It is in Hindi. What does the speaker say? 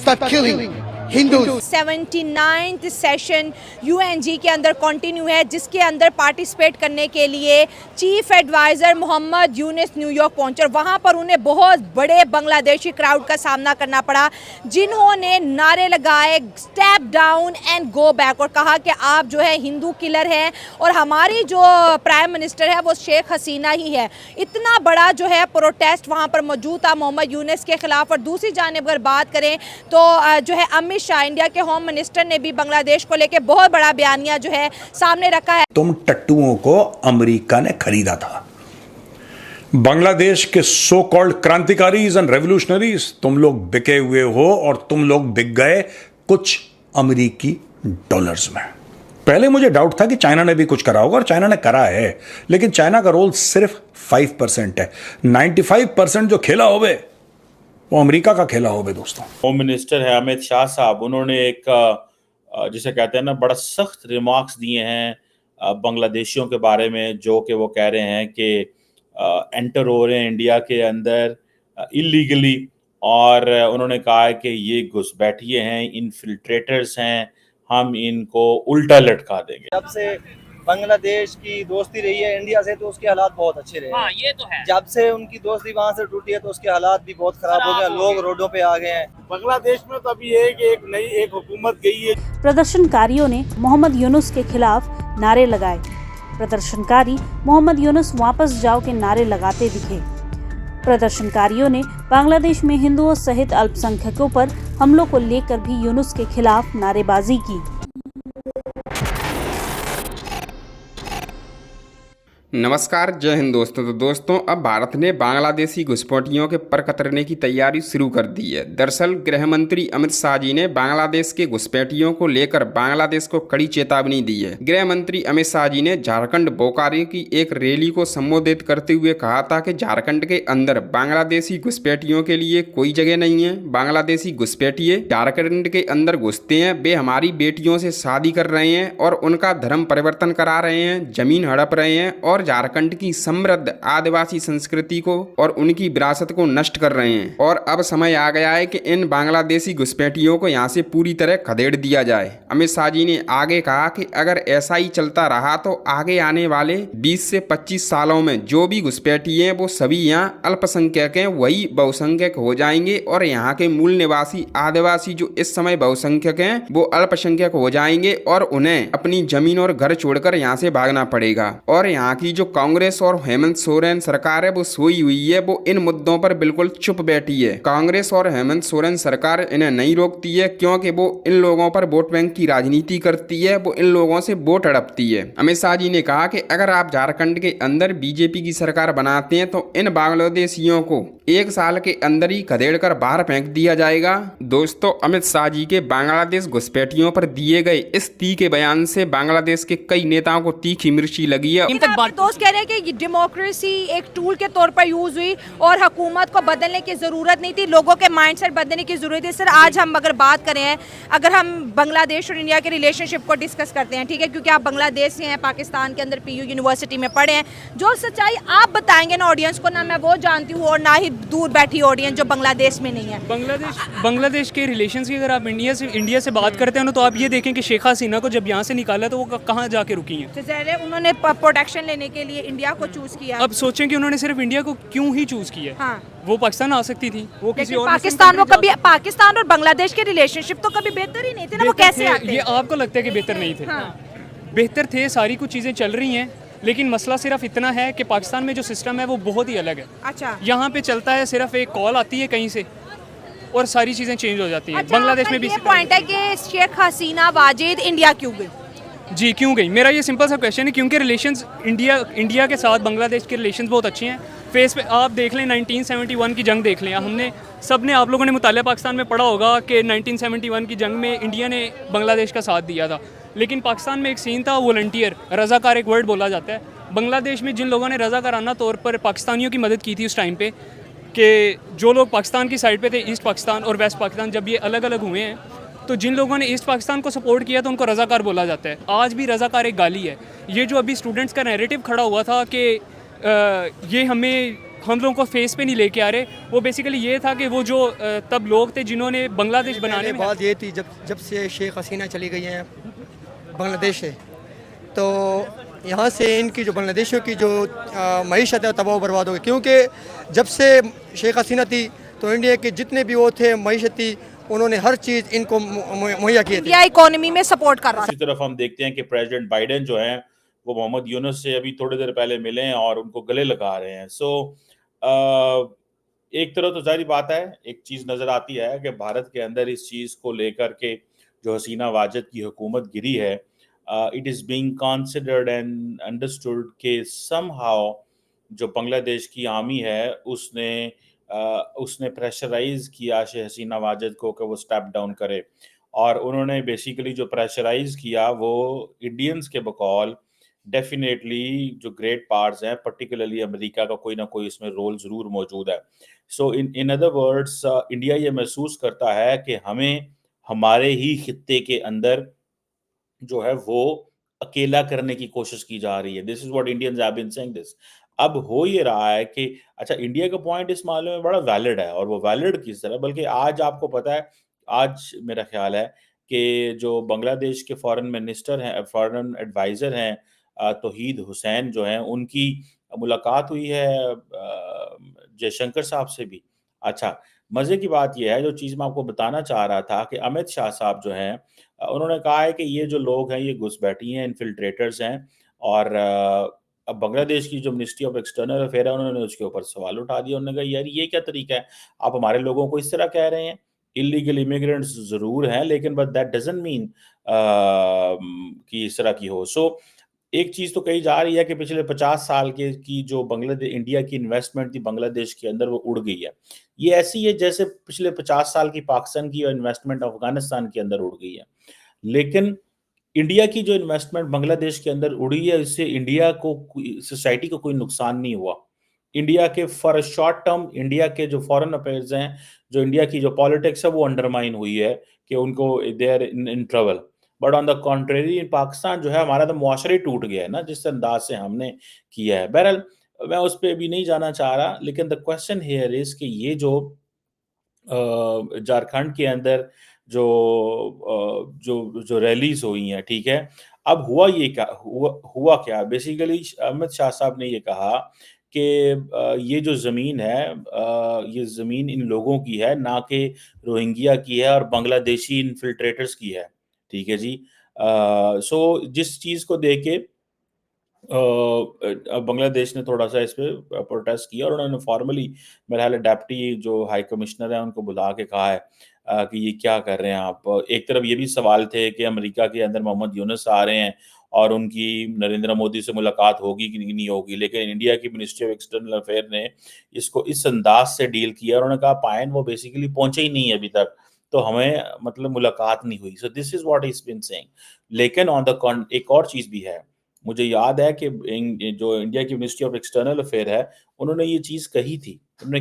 start killing Hindus. 79th session यूएनजी के अंदर कंटिन्यू है, जिसके अंदर पार्टिसिपेट करने के लिए chief adviser Mohammad Yunus New York पहुंचे और वहां पर उन्हें बहुत बड़े बांग्लादेशी क्राउड का सामना करना पड़ा, जिन्होंने नारे लगाए step down and go back और कहा कि आप जो है हिंदू किलर हैं और हमारी जो प्राइम मिनिस्टर है वो शेख हसीना ही है। इतना बड़ा जो है प्रोटेस्ट वहाँ पर मौजूद था मोहम्मद यूनुस के खिलाफ। और दूसरी जानिब अगर बात करें तो जो है अमित शाह इंडिया के होम मिनिस्टर ने भी बांग्लादेश को लेकर बहुत बड़ा बयानिया जो है सामने रखा है। तुम टट्टुओं को अमेरिका ने खरीदा था। बांग्लादेश के सो कॉल्ड क्रांतिकारीज एंड रेवोल्यूशनरीज, तुम लोग बिके हुए हो और तुम लोग बिक गए कुछ अमेरिकी डॉलर्स में। पहले मुझे डाउट था कि चाइना ने भी कुछ करा होगा और चाइना ने करा है, लेकिन चाइना का रोल सिर्फ 5% है। 95% जो खेला होवे वो अमेरिका का खेला होवे। दोस्तों, होम मिनिस्टर है अमित शाह साहब, उन्होंने एक जिसे कहते हैं ना बड़ा सख्त रिमार्क्स दिए हैं बांग्लादेशियों के बारे में, जो कि वो कह रहे हैं कि एंटर हो रहे हैं इंडिया के अंदर इलीगली, और उन्होंने कहा है कि ये घुसपैठिए हैं, इन्फिल्ट्रेटर्स हैं, हम इनको उल्टा लटका देंगे। जब से बांग्लादेश की दोस्ती रही है इंडिया से तो उसके हालात बहुत अच्छे रहे। हाँ, ये तो है। जब से उनकी दोस्ती वहाँ से टूटी है तो उसके हालात भी बहुत खराब हो गए, लोग रोडों पे आ गए हैं। बांग्लादेश में तो अभी एक नई हुकूमत गई है। प्रदर्शनकारियों ने मोहम्मद यूनुस के खिलाफ नारे लगाए। प्रदर्शनकारी मोहम्मद यूनुस वापस जाओ के नारे लगाते दिखे। प्रदर्शनकारियों ने बांग्लादेश में हिंदुओं सहित अल्पसंख्यकों पर हमलों को लेकर भी यूनुस के खिलाफ नारेबाजी की। नमस्कार, जय हिंद दोस्तों। तो दोस्तों, अब भारत ने बांग्लादेशी घुसपैठियों के पर कतरने की तैयारी शुरू कर दी है। दरअसल गृह मंत्री अमित शाह जी ने बांग्लादेश के घुसपैठियों को लेकर बांग्लादेश को कड़ी चेतावनी दी है। गृह मंत्री अमित शाह जी ने झारखंड बोकारो की एक रैली को संबोधित करते हुए कहा था कि झारखंड के अंदर बांग्लादेशी घुसपैठियों के लिए कोई जगह नहीं है। बांग्लादेशी घुसपैठिए झारखंड के अंदर घुसते हैं, वे हमारी बेटियों से शादी कर रहे हैं और उनका धर्म परिवर्तन करा रहे हैं, जमीन हड़प रहे हैं और झारखंड की समृद्ध आदिवासी संस्कृति को और उनकी विरासत को नष्ट कर रहे हैं। और अब समय आ गया है कि इन बांग्लादेशी घुसपैठियों को यहाँ से पूरी तरह खदेड़ दिया जाए। अमित शाह जी ने आगे कहा कि अगर ऐसा ही चलता रहा तो आगे आने वाले 20 से 25 सालों में जो भी घुसपैठी हैं वो सभी यहाँ अल्पसंख्यक हैं, वही बहुसंख्यक हो जाएंगे और यहाँ के मूल निवासी आदिवासी जो इस समय बहुसंख्यक हैं वो अल्पसंख्यक हो जाएंगे और उन्हें अपनी जमीन और घर छोड़कर यहाँ से भागना पड़ेगा। और यहाँ की जो कांग्रेस और हेमंत सोरेन सरकार है वो सोई हुई है, वो इन मुद्दों पर बिल्कुल चुप बैठी है। कांग्रेस और हेमंत सोरेन सरकार इन्हें नहीं रोकती है, क्योंकि वो इन लोगों पर वोट बैंक की राजनीति करती है, वो इन लोगों से वोट हड़पती है। अमित शाह जी ने कहा कि अगर आप झारखंड के अंदर बीजेपी की सरकार बनाते हैं तो इन बांग्लादेशियों को 1 साल के अंदर ही खदेड़ कर बाहर फेंक दिया जाएगा। दोस्तों, अमित शाह जी के बांग्लादेश घुसपैठियों पर दिए गए इस तीखे बयान से बांग्लादेश के कई नेताओं को तीखी मिर्ची लगी है। दोस्त कह रहे हैं कि डेमोक्रेसी एक टूल के तौर पर यूज हुई और हुकूमत को बदलने की जरूरत नहीं थी, लोगों के माइंडसेट बदलने की जरूरत है। सर, आज हम अगर बात करें, अगर हम बांग्लादेश और इंडिया के रिलेशनशिप को डिस्कस करते हैं, ठीक है, क्योंकि आप बांग्लादेश से हैं, पाकिस्तान के अंदर पीयू यूनिवर्सिटी में पढ़े हैं, जो सच्चाई आप बताएंगे ना ऑडियंस को, ना मैं वो जानती हूँ और ना ही दूर बैठी ऑडियंस जो बांग्लादेश में नहीं है। बांग्लादेश के रिलेशंस की अगर आप इंडिया से बात करते हैं ना, तो आप ये देखें कि शेख हसीना को जब यहाँ से निकाला तो वो कहाँ जाके रुकी हैं। तो उन्होंने प्रोटेक्शन लेने के लिए इंडिया को चूज किया। अब सोचें कि उन्होंने सिर्फ इंडिया को क्यों ही चूज किया। हाँ। वो पाकिस्तान आ सकती थी, वो किसी और पाकिस्तान, वो कभी पाकिस्तान और बांग्लादेश के रिलेशनशिप तो कभी बेहतर ही नहीं थे ना, वो कैसे आते? ये आपको लगता है कि बेहतर नहीं थे? हाँ। बेहतर थे, सारी कुछ चीजें चल रही हैं, लेकिन मसला सिर्फ इतना है कि पाकिस्तान में जो सिस्टम है वो बहुत ही अलग है। अच्छा। यहाँ पे चलता है, सिर्फ एक कॉल आती है कहीं से और सारी चीजें चेंज हो जाती हैं। अच्छा, बांग्लादेश में भी ये पॉइंट है कि शेख हसीना वाजिद इंडिया क्यों गई? जी, क्यों गई? मेरा ये सिंपल सा क्वेश्चन है, क्योंकि रिलेशंस इंडिया के साथ बांग्लादेश के रिलेशंस बहुत अच्छे हैं। फेस पे आप देख लें, 1971 की जंग देख लें, हमने सब ने, आप लोगों ने मुतालिया पाकिस्तान में पढ़ा होगा कि 1971 की जंग में इंडिया ने बांग्लादेश का साथ दिया था, लेकिन पाकिस्तान में एक सीन था वॉलंटियर, रज़ाकार एक वर्ड बोला जाता है। बांग्लादेश में जिन लोगों ने रज़ाकाराना तौर पर पाकिस्तानियों की मदद की थी उस टाइम पे, कि जो लोग पाकिस्तान की साइड पे थे, ईस्ट पाकिस्तान और वेस्ट पाकिस्तान, जब ये अलग अलग हुए हैं, तो जिन लोगों ने ईस्ट पाकिस्तान को सपोर्ट किया तो उनको रज़ाकार बोला जाता है। आज भी रज़ाकार एक गाली है। ये जो अभी स्टूडेंट्स का नैरेटिव खड़ा हुआ था कि ये हमें हम लोगों को फेस पे नहीं लेके आ रहे। वो बेसिकली ये था कि वो जो तब लोग थे जिन्होंने बांग्लादेश बनाने में बात ये थी जब से शेख हसीना चली गई हैं बांग्लादेश से, तो यहाँ से इनकी जो बांग्लादेशियों की जो मईशत है तबाह बर्बाद हो गई, क्योंकि जब से शेख हसीना थी तो इंडिया के जितने भी वो थे मईशती, उन्होंने हर चीज़ इनको मुहैया किए थे। इंडिया इकोनॉमी में सपोर्ट कर रहा है। दूसरी तरफ हम देखते हैं कि प्रेसिडेंट बाइडेन जो हैं वो मोहम्मद यूनुस से अभी थोड़ी देर पहले मिले हैं और उनको गले लगा रहे हैं। सो एक तरह तो जाहिर बात है, एक चीज़ नज़र आती है कि भारत के अंदर इस चीज़ को लेकर के जो हसीना वाजिद की हुकूमत गिरी है, it is being considered and understood कि समहाउ जो बांग्लादेश की आर्मी है उसने प्रेशराइज किया शेख हसीना वाजिद को कि वो स्टेप डाउन करे, और उन्होंने बेसिकली जो प्रेशराइज किया वो इंडियंस के बकौल डेफिनेटली जो ग्रेट पार्ट्स हैं, पर्टिकुलरली अमेरिका का कोई ना कोई इसमें रोल ज़रूर मौजूद है। सो इन अदर वर्ड्स, इंडिया ये महसूस करता है कि हमें हमारे ही खित्ते के अंदर जो है वो अकेला करने की कोशिश की जा रही है। This is what Indians have been saying this. अब हो ये रहा है कि अच्छा, इंडिया का पॉइंट इस मामले में बड़ा वैलिड है, और वो वैलिड किस तरह, बल्कि आज आपको पता है, आज मेरा ख्याल है कि जो बांग्लादेश के फॉरेन मिनिस्टर हैं, फॉरेन एडवाइजर हैं, तौहीद हुसैन जो हैं, उनकी मुलाकात हुई है जयशंकर साहब से भी। अच्छा, मज़े की बात ये है, जो चीज़ मैं आपको बताना चाह रहा था, कि अमित शाह साहब जो हैं, उन्होंने कहा है कि ये जो लोग हैं ये घुसपैठी हैं, इन्फिल्ट्रेटर्स हैं, और अब बांग्लादेश की जो मिनिस्ट्री ऑफ एक्सटर्नल अफेयर है उन्होंने उसके ऊपर सवाल उठा दिया। उन्होंने कहा यार ये क्या तरीका है, आप हमारे लोगों को इस तरह कह रहे हैं। इलीगल इमिग्रेंट्स ज़रूर हैं, लेकिन बट दैट डजंट मीन कि इस तरह की हो। सो एक चीज़ तो कही जा रही है कि पिछले 50 साल के की जो बांग्लादेश इंडिया की इन्वेस्टमेंट थी बांग्लादेश के अंदर, वो उड़ गई है। ये ऐसी है जैसे पिछले 50 साल की पाकिस्तान की इन्वेस्टमेंट अफगानिस्तान के अंदर उड़ गई है। लेकिन इंडिया की जो इन्वेस्टमेंट बांग्लादेश के अंदर उड़ी है, इससे इंडिया को, सोसाइटी को कोई नुकसान नहीं हुआ। इंडिया के for a short term, India के जो फॉरेन अफेयर्स हैं, जो इंडिया की जो पॉलिटिक्स है, वो अंडरमाइन हुई है कि उनको they are in trouble. But on the contrary, in Pakistan जो है हमारा तो मुआशरा ही टूट गया है ना, जिस अंदाज से हमने किया है। बहरहाल मैं उस पर अभी नहीं जाना चाह रहा, लेकिन द क्वेश्चन हियर इज कि ये जो झारखंड के अंदर जो जो जो रैलीज हुई हैं, ठीक है, अब हुआ क्या बेसिकली, अमित शाह साहब ने ये कहा कि ये जो ज़मीन है, ये ज़मीन इन लोगों की है, ना कि रोहिंग्या की है और बांग्लादेशी इन्फिल्ट्रेटर्स की है, ठीक है जी। सो जिस चीज़ को देख के बांग्लादेश ने थोड़ा-सा इस पे प्रोटेस्ट किया, और उन्होंने फॉर्मली मेरे ख्याल है डिप्टी जो हाई कमिश्नर है उनको बुला के कहा है कि ये क्या कर रहे हैं आप। एक तरफ ये भी सवाल थे कि अमेरिका के अंदर मोहम्मद यूनुस आ रहे हैं और उनकी नरेंद्र मोदी से मुलाकात होगी कि नहीं होगी, लेकिन इंडिया की मिनिस्ट्री ऑफ एक्सटर्नल अफेयर ने इसको इस अंदाज से डील किया, और उन्होंने कहा पायन वो बेसिकली पहुंचे ही नहीं है अभी तक, तो हमें मतलब मुलाकात नहीं हुई। So this is what he is been saying. लेकिन एक और चीज़ भी है, मुझे याद है कि जो इंडिया की मिनिस्ट्री ऑफ एक्सटर्नल अफेयर है, उन्होंने ये चीज़ कही थी। उन्होंने